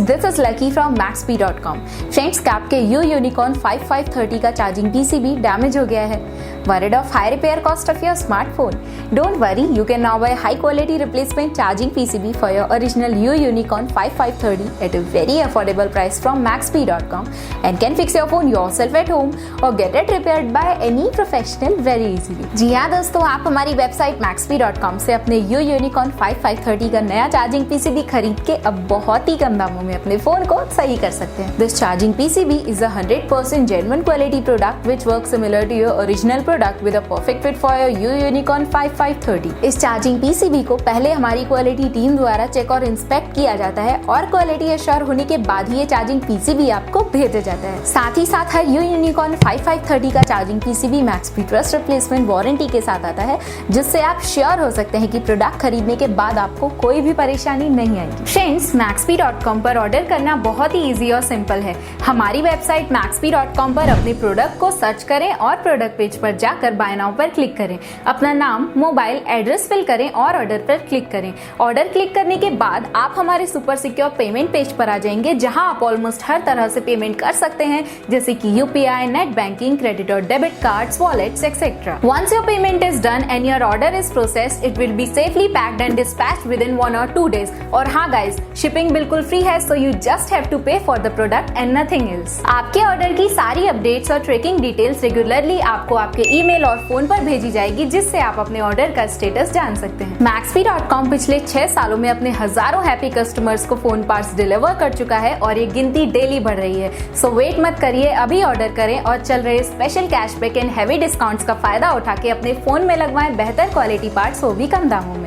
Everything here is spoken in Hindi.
this is Lucky from Maxbhi.com. Friends, cap के Yu5530 का चार्जिंग PCB डैमेज हो गया है. Worried of high repair cost of your smartphone? Don't worry, you can now buy high quality replacement charging PCB for your original Yu5530 at a very affordable price from Maxbhi.com and can fix your phone yourself at home or get it repaired by any professional very easily. जी हाँ दोस्तों, आप हमारी वेबसाइट Maxbhi.com से अपने Yu5530 का नया चार्जिंग PCB खरीद के अब बहुत ही कम दामों में अपने फोन को सही कर सकते हैं. This charging PCB is a 100% genuine quality product which works similar to your original product with a perfect fit for your Yu5530. इस चार्जिंग PCB को पहले हमारी क्वालिटी टीम द्वारा चेक और इंस्पेक्ट किया जाता है और क्वालिटी एश्योर होने के बाद ही ये चार्जिंग PCB आपको भेजा जाता है. साथ ही साथ हर Yu5530 का charging PCB Maxbhi trust replacement warranty के साथ आता है, जिससे आप श्योर हो सकते हैं कि प्रोडक्ट खरीदने के बाद आपको कोई भी परेशानी नहीं आएगी. फ्रेंड्स, Maxbhi.com पर ऑर्डर करना बहुत ही इजी और सिंपल है. हमारी वेबसाइट Maxbhi.com पर अपने प्रोडक्ट को सर्च करें और प्रोडक्ट पेज पर जाकर बाय नाउ पर क्लिक करें. अपना नाम, मोबाइल, एड्रेस फिल करें और ऑर्डर पर क्लिक करें. ऑर्डर क्लिक करने के बाद आप हमारे सुपर सिक्योर पेमेंट पेज पर आ जाएंगे, जहां आप ऑलमोस्ट हर तरह से पेमेंट कर सकते हैं, जैसे कि UPI, नेट बैंकिंग, क्रेडिट और debit cards, wallets etcetera. Once your payment is done and your order is processed, it will be safely packed and dispatched within 1 or 2 days. और हाँ गाइस, शिपिंग बिल्कुल फ्री है, so you just have to pay for the product and nothing else. आपके ऑर्डर की सारी अपडेट्स और ट्रैकिंग डिटेल्स रेगुलरली आपको आपके ईमेल और फोन पर भेजी जाएगी, जिससे आप अपने ऑर्डर का स्टेटस जान सकते हैं. Maxbhi.com पिछले 6 सालों में अपने हजारों हैप्पी कस्टमर्स को फोन पार्ट्स डिलीवर कर चुका है और ये गिनती डेली बढ़ रही है. सो वेट मत करिए, अभी ऑर्डर करें और चल रहे special cashback and heavy discounts का फायदा उठा के अपने फोन में लगवाएं बेहतर क्वालिटी पार्ट्स, वो भी कम दामों में.